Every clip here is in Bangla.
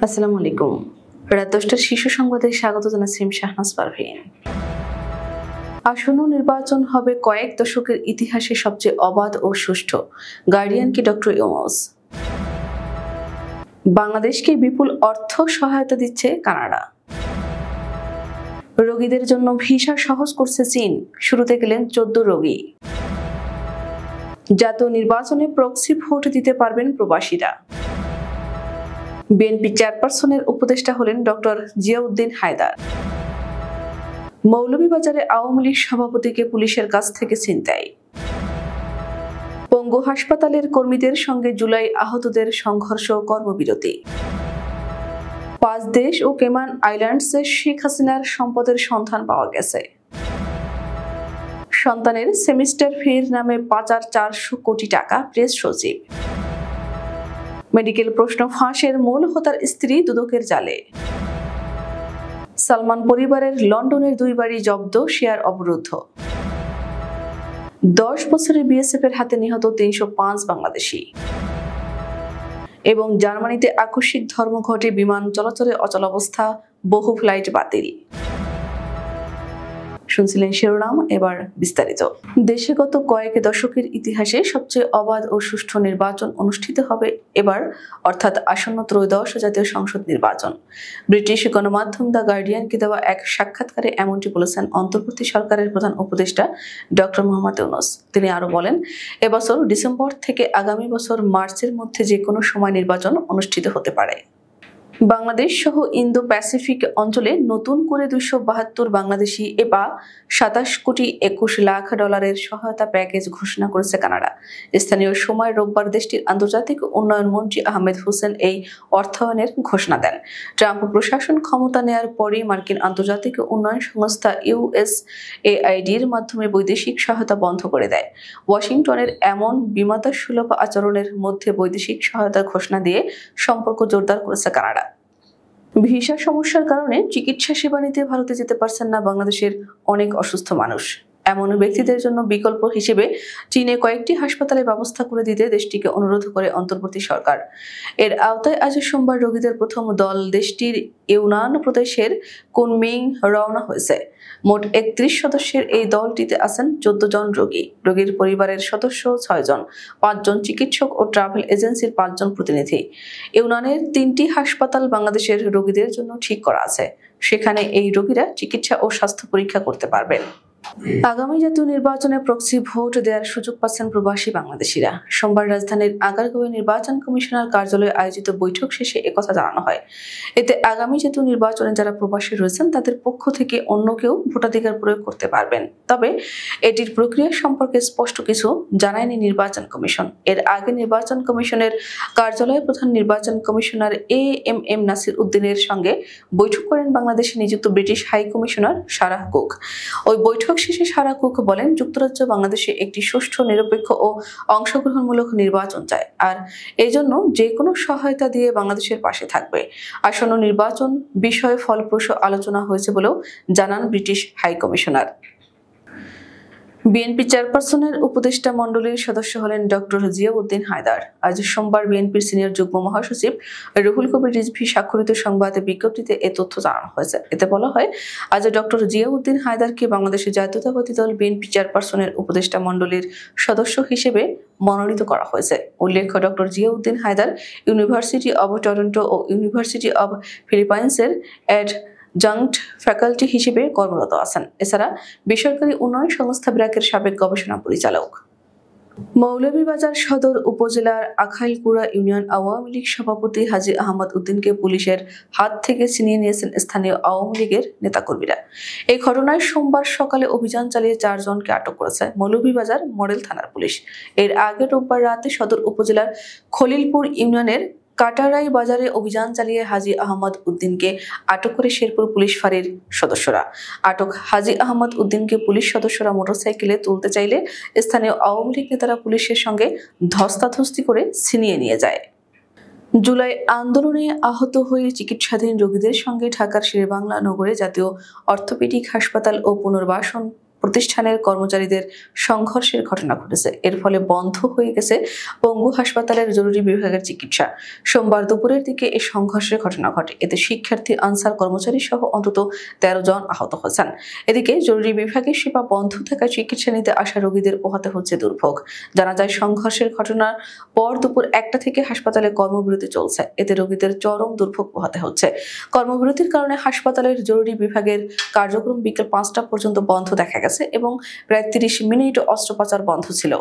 আসসালামু আলাইকুম। রাত 10টার শীর্ষ সংবাদে স্বাগত জানাচ্ছি শাহনাজ পারভীন। আসন্ন নির্বাচন হবে কয়েক দশকের ইতিহাসে সবচেয়ে অবাধ ও সুষ্ঠু, গার্ডিয়ানকে ডক্টর ইউনূস। বাংলাদেশকে বিপুল অর্থ সহায়তা দিচ্ছে কানাডা। রোগীদের জন্য ভিসা সহজ করছে চীন, শুরুতে গেলেন 14 রোগী। জাতীয় নির্বাচনে প্রক্সি ভোট দিতে পারবেন প্রবাসীরা। বিএনপি চেয়ারপারসনের উপদেষ্টা হলেন ডক্টর জিয়াউদ্দিন হায়দার। মৌলভীবাজারে আওয়ামী লীগ সভাপতিকে পুলিশের কাছ থেকে ছিনতাই। পঙ্গু হাসপাতালের কর্মীদের সঙ্গে জুলাই আহতদের সংঘর্ষ কর্মবিরতি। 5 দেশ ও কেমান আইল্যান্ডসে শেখ হাসিনার সম্পদের সন্ধান পাওয়া গেছে। সন্তানের সেমিস্টার ফির নামে পাচার 400 কোটি টাকা, প্রেস সচিব। মেডিকেল প্রশ্ন ফাঁসের মূল হোতার স্ত্রী দুদকের জালে। সালমান পরিবারের লন্ডনের 2 বাড়ি জব্দ, শেয়ার অবরুদ্ধ। 10 বছরে বিএসএফ এর হাতে নিহত 305 বাংলাদেশি। এবং জার্মানিতে আকস্মিক ধর্মঘটে বিমান চলাচলে অচলাবস্থা, বহু ফ্লাইট বাতিল। শুনছিলেন শিরোনাম, এবার বিস্তারিত। দেশে গত কয়েক দশকের ইতিহাসে সবচেয়ে অবাধ ও সুষ্ঠু নির্বাচন অনুষ্ঠিত হবে এবার, অর্থাৎ আসন্ন ত্রয়োদশ জাতীয় সংসদ নির্বাচন। ব্রিটিশ গণমাধ্যম দ্য গার্ডিয়ানকে দেওয়া এক সাক্ষাৎকারে এমনটি বলেছেন অন্তর্বর্তী সরকারের প্রধান উপদেষ্টা ডক্টর মোহাম্মদ ইউনূস। তিনি আরো বলেন, এবছর ডিসেম্বর থেকে আগামী বছর মার্চের মধ্যে যে কোনো সময় নির্বাচন অনুষ্ঠিত হতে পারে। বাংলাদেশ সহ ইন্দো প্যাসিফিক অঞ্চলে নতুন করে 272 বাংলাদেশি বা 27 কোটি 21 লাখ ডলারের সহায়তা প্যাকেজ ঘোষণা করেছে কানাডা। স্থানীয় সময় রোববার দেশটির আন্তর্জাতিক উন্নয়ন মন্ত্রী আহমেদ হোসেন এই অর্থায়নের ঘোষণা দেন। ট্রাম্প প্রশাসন ক্ষমতা নেয়ার পরই মার্কিন আন্তর্জাতিক উন্নয়ন সংস্থা USAIDর মাধ্যমে বৈদেশিক সহায়তা বন্ধ করে দেয়। ওয়াশিংটনের এমন বিমাতাসুলভ আচরণের মধ্যে বৈদেশিক সহায়তার ঘোষণা দিয়ে সম্পর্ক জোরদার করেছে কানাডা। ভিসা সমস্যার কারণে চিকিৎসা সেবা নিতে ভারতে যেতে পারছেন না বাংলাদেশের অনেক অসুস্থ মানুষ। এমন ব্যক্তিদের জন্য বিকল্প হিসেবে চীনে কয়েকটি হাসপাতালে ব্যবস্থা করে দিতে দেশটিকে অনুরোধ করে অন্তর্বর্তী সরকার। এর আওতায় আজ সোমবার রোগীদের প্রথম দল দেশটির ইউনান প্রদেশের কুনমিং রওনা হয়েছে। মোট 31 সদস্যের এই দলটিতে আছেন 14 জন রোগী। রোগীর পরিবারের সদস্য 6 জন, 5 জন চিকিৎসক ও ট্রাভেল এজেন্সির 5 জন প্রতিনিধি। ইউনানের 3টি হাসপাতাল বাংলাদেশের রোগীদের জন্য ঠিক করা আছে। সেখানে এই রোগীরা চিকিৎসা ও স্বাস্থ্য পরীক্ষা করতে পারবেন। আগামী জাতীয় নির্বাচনে প্রক্সি ভোট দেওয়ার সুযোগ পাচ্ছেন প্রবাসী বাংলাদেশিরা। সোমবার রাজধানীর আগারগাঁওয়ে নির্বাচন কমিশনার কার্যালয়ে আয়োজিত বৈঠক শেষে একথা জানানো হয়। এতে আগামী জাতীয় নির্বাচনে যারা প্রবাসী রয়েছেন তাদের পক্ষ থেকে অন্য কেউ ভোটাধিকার প্রয়োগ করতে পারবেন, তবে এটির প্রক্রিয়া সম্পর্কে স্পষ্ট কিছু জানায়নি নির্বাচন কমিশন। এর আগে নির্বাচন কমিশনের কার্যালয়ে প্রধান নির্বাচন কমিশনার AMM নাসির উদ্দিনের সঙ্গে বৈঠক করেন বাংলাদেশে নিযুক্ত British high commissioner Sarah Cook. ওই বৈঠক শেষে সারাহ কুক বলেন, যুক্তরাজ্য বাংলাদেশে একটি সুষ্ঠু, নিরপেক্ষ ও অংশগ্রহণমূলক নির্বাচন চায়, আর এই জন্য যে কোনো সহায়তা দিয়ে বাংলাদেশের পাশে থাকবে। আসন্ন নির্বাচন বিষয়ে ফলপ্রসূ আলোচনা হয়েছে বলেও জানান ব্রিটিশ হাই কমিশনার। বিএনপি চেয়ারপারসনের উপদেষ্টা মণ্ডলীর সদস্য হলেন ডক্টর জিয়াউদ্দিন হায়দার। আজ সোমবার বিএনপির সিনিয়র যুগ্ম মহাসচিব রুহুল কবির রিজভী স্বাক্ষরিত সংবাদ বিজ্ঞপ্তিতে এ তথ্য জানানো হয়েছে। এতে বলা হয়, আজ ডক্টর জিয়াউদ্দিন হায়দারকে বাংলাদেশের জাতীয়তাবাদী দল বিএনপি চেয়ারপারসনের উপদেষ্টা মণ্ডলীর সদস্য হিসেবে মনোনীত করা হয়েছে। উল্লেখ্য, doctor Ziauddin Haider university of Toronto ও ইউনিভার্সিটি অব ফিলিপাইন্সের অ্যাডজাংক্ট ফ্যাকাল্টি হিসেবে কর্মরত আছেন। এছাড়া বেসরকারি উন্নয়ন সংস্থা ব্র্যাকের সাবেক গবেষণা পরিচালক। মৌলভীবাজার সদর উপজেলার আখাইলকুড়া ইউনিয়ন আওয়ামী লীগ সভাপতি হাজী আহমদ উদ্দিনকে পুলিশের হাত থেকে ছিনিয়ে নিয়েছেন স্থানীয় আওয়ামী লীগের নেতাকর্মীরা। এই ঘটনায় সোমবার সকালে অভিযান চালিয়ে 4 জনকে আটক করেছে মৌলভীবাজার মডেল থানার পুলিশ। এর আগে রোববার রাতে সদর উপজেলার খলিলপুর ইউনিয়নের কাটারাই বাজারে অভিযান চালিয়ে হাজী আহমদ উদ্দিনকে আটক করে শেরপুর পুলিশ ফাঁড়ির সদস্যরা। আটক হাজী আহমদ উদ্দিনকে পুলিশ সদস্যরা মোটরসাইকেলে তুলতে চাইলে স্থানীয় আওয়ামী লীগ নেতারা পুলিশের সঙ্গে ধস্তাধস্তি করে ছিনিয়ে নিয়ে যায়। জুলাই আন্দোলনে আহত হয়ে চিকিৎসাধীন রোগীদের সঙ্গে ঢাকার শেরেবাংলা নগরে জাতীয় অর্থোপেডিক হাসপাতাল ও পুনর্বাসন প্রতিষ্ঠানের কর্মচারীদের সংঘর্ষের ঘটনা ঘটেছে। এর ফলে বন্ধ হয়ে গেছে পঙ্গু হাসপাতালের জরুরি বিভাগের চিকিৎসা। সোমবার দুপুরের দিকে এই সংঘর্ষের ঘটনা ঘটে। এতে শিক্ষার্থী, আনসার কর্মচারী সহ অন্তত 13 জন আহত হয়েছেন। এদিকে জরুরি বিভাগের সেবা বন্ধ থাকায় চিকিৎসা নিতে আসা রোগীদের পোহাতে হচ্ছে দুর্ভোগ। জানা যায়, সংঘর্ষের ঘটনার পর দুপুর 1টা থেকে হাসপাতালে কর্মবিরতি চলছে। এতে রোগীদের চরম দুর্ভোগ পোহাতে হচ্ছে। কর্মবিরতির কারণে হাসপাতালের জরুরি বিভাগের কার্যক্রম বিকেল 5টা পর্যন্ত বন্ধ দেখা গেছে এবং প্রায় 30 মিনিট অস্ত্রোপচার বন্ধ ছিল।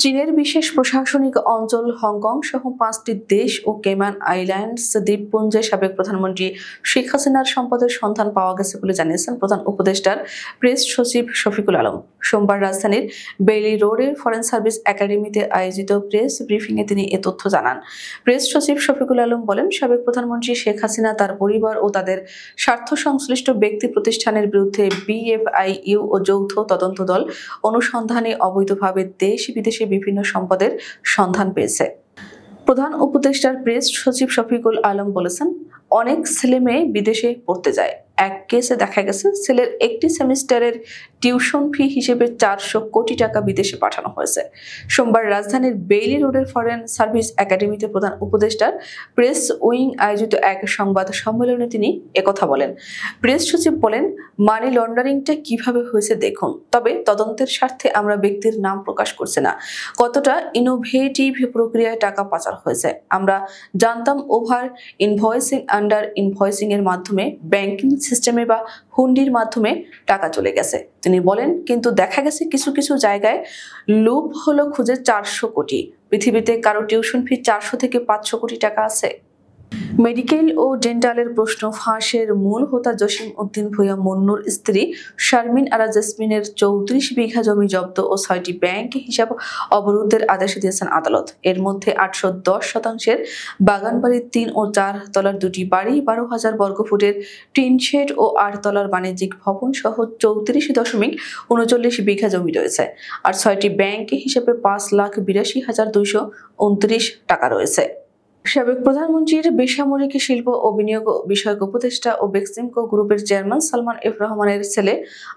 চীনের বিশেষ প্রশাসনিক অঞ্চল হংকং সহ 5টি দেশ ও কেমান আইল্যান্ডস দ্বীপপুঞ্জে সাবেক প্রধানমন্ত্রী শেখ হাসিনার সম্পদের সন্ধান পাওয়া গেছে বলে জানিয়েছেন প্রধান উপদেষ্টার প্রেস সচিব শফিকুল আলম। সোমবার রাজধানীর বেইলি রোডের ফরেন সার্ভিস একাডেমিতে আয়োজিত প্রেস ব্রিফিংয়ে তিনি এ তথ্য জানান। প্রেস সচিব শফিকুল আলম বলেন, সাবেক প্রধানমন্ত্রী শেখ হাসিনা, তার পরিবার ও তাদের স্বার্থ সংশ্লিষ্ট ব্যক্তি প্রতিষ্ঠানের বিরুদ্ধে বিএফআইইউ ও যৌথ তদন্ত দল অনুসন্ধানে অবৈধভাবে দেশ বিদেশে বিভিন্ন সম্পদের সন্ধান পেয়েছে। প্রধান উপদেষ্টার প্রেস সচিব শফিকুল আলম বলেছেন, অনেক ছেলে মেয়ে বিদেশে পড়তে যায়। এক কেসে দেখা গেছে ছেলের একটি সেমিস্টারের টিউশন ফি হিসেবে 400 কোটি টাকা বিদেশে পাঠানো হয়েছে। সোমবার রাজধানীর বেইলি রোডের ফরেন সার্ভিস একাডেমিতে প্রধান উপদেষ্টার প্রেস উইং আয়োজিত এক সংবাদ সম্মেলনে তিনি একথা বলেন। প্রেস সচিব বলেন, মানি লন্ডারিংটা কিভাবে হয়েছে দেখুন, তবে তদন্তের স্বার্থে আমরা ব্যক্তির নাম প্রকাশ করছি না। কতটা ইনোভেটিভ প্রক্রিয়ায় টাকা পাচার হয়েছে আমরা জানতাম। ওভার ইনভয়েসিং, আন্ডার ইনভয়েসিং এর মাধ্যমে, ব্যাংকিং সিস্টেমে বা হুন্ডির মাধ্যমে টাকা চলে গেছে। তিনি বলেন, কিন্তু দেখা গেছে কিছু কিছু জায়গায় লুপ হলো খুঁজে 400 কোটি। পৃথিবীতে কারো টিউশন ফি 400 থেকে 500 কোটি টাকা আছে? মেডিকেল ও ডেন্টালের প্রশ্ন ফাঁসের মূল হোতা জসিম উদ্দিন ভূঁইয়া মুন্নুর স্ত্রী শারমিন আরা জেসমিনের 34 বিঘা জমি জব্দ ও 6টি ব্যাংক হিসাব অবরোধের আদেশ দিয়েছেন আদালত। এর মধ্যে 810% বাগানবাড়ি 3 ও 4 তলার 2টি বাড়ি, 12,000 বর্গফুটের টিন শেড ও 8 তলার বাণিজ্যিক ভবন সহ 34.39 বিঘা জমি রয়েছে। আর 6টি ব্যাংক হিসেবে 5,82,229 টাকা রয়েছে। সাবেক প্রধানমন্ত্রীর বেসামরিক শিল্প ও বিনিয়োগ বিষয়ক উপদেষ্টা ও বেক্সিমকো গ্রুপের চেয়ারম্যান সালমান এফ রহমানের ছেলে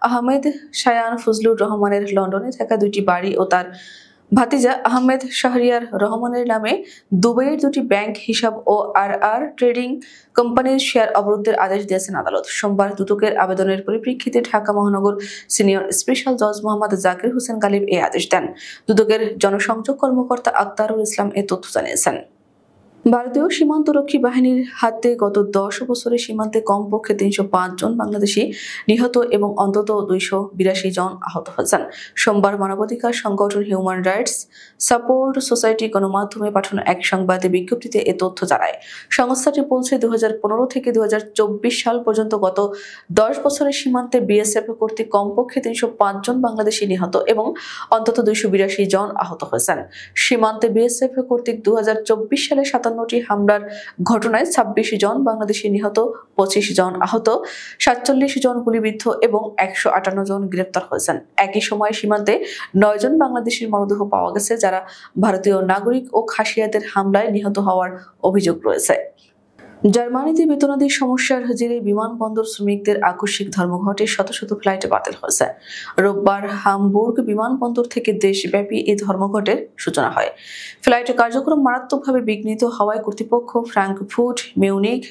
আহমেদ শায়ান ফজলুর রহমানের লন্ডনে থাকা 2টি বাড়ি ও তার ভাতিজা আহমেদ শাহরিয়ার রহমানের নামে দুবাইয়ের 2টি ব্যাংক হিসাব ও আর ট্রেডিং কোম্পানির শেয়ার অবরোধের আদেশ দিয়েছেন আদালত। সোমবার দুদকের আবেদনের পরিপ্রেক্ষিতে ঢাকা মহানগর সিনিয়র স্পেশাল জজ মোহাম্মদ জাকির হোসেন গালিব এই আদেশ দেন। দুদকের জনসংযোগ কর্মকর্তা আক্তারুল ইসলাম এ তথ্য জানিয়েছেন। ভারতীয় সীমান্তরক্ষী বাহিনীর হাতে গত 10 বছরে সীমান্তে কমপক্ষে 305 জন বাংলাদেশি নিহত এবং অন্তত 282 জন আহত হয়েছেন। সোমবার মানবাধিকার সংগঠন হিউম্যান রাইটস সাপোর্ট সোসাইটি গণমাধ্যমে পাঠানো এক সংবাদে বিজ্ঞপ্তিতে এ তথ্য জানায়। সংস্থাটি বলছে, 2015 থেকে 2024 সাল পর্যন্ত গত 10 বছরে সীমান্তে বিএসএফ কর্তৃক কমপক্ষে 305 জন বাংলাদেশি নিহত এবং অন্তত 282 জন আহত হয়েছেন। সীমান্তে বিএসএফ কর্তৃক 2024 সালে 57টি হামলার ঘটনায় 26 জন বাংলাদেশি নিহত, 25 জন আহত, 47 জন গুলিবিদ্ধ এবং 158 জন গ্রেপ্তার হয়েছেন। একই সময় সীমান্তে 9 জন বাংলাদেশির মরদেহ পাওয়া গেছে, যারা ভারতীয় নাগরিক ও খাসিয়াদের হামলায় নিহত হওয়ার অভিযোগ রয়েছে। জার্মানিতে বেতনাদির সমস্যার জেরে বিমানবন্দর শ্রমিকদের আকস্মিক ধর্মঘটে শত শত ফ্লাইট বাতিল হয়েছে। রোববার হামবুর্গ বিমানবন্দর থেকে দেশব্যাপী এই ধর্মঘটের সূচনা হয়। ফ্লাইট কার্যক্রম মারাত্মকভাবে বিঘ্নিত হওয়ায় কর্তৃপক্ষ ফ্রাঙ্কফুর্ট, মিউনিখ,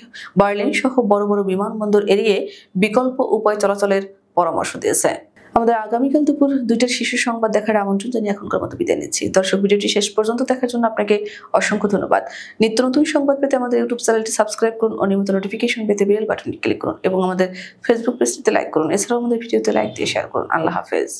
বার্লিন সহ বড় বড় বিমানবন্দর এড়িয়ে বিকল্প উপায় চলাচলের পরামর্শ দিয়েছে। আমাদের আগামীকাল দুপুর 2টার শিশু সংবাদ দেখার আমন্ত্রণ জানিয়ে এখনকার মতো বিদায় নিচ্ছি। দর্শক, ভিডিওটি শেষ পর্যন্ত দেখার জন্য আপনাকে অসংখ্য ধন্যবাদ। নিত্য নতুন সংবাদ পেতে আমাদের ইউটিউব চ্যানেলটি সাবস্ক্রাইব করুন ও নিয়মিত নোটিফিকেশন পেতে বেল বাটনটি ক্লিক করুন এবং আমাদের ফেসবুক পেজটিতে লাইক করুন। এছাড়াও আমাদের ভিডিওতে লাইক দিয়ে শেয়ার করুন। আল্লাহ হাফেজ।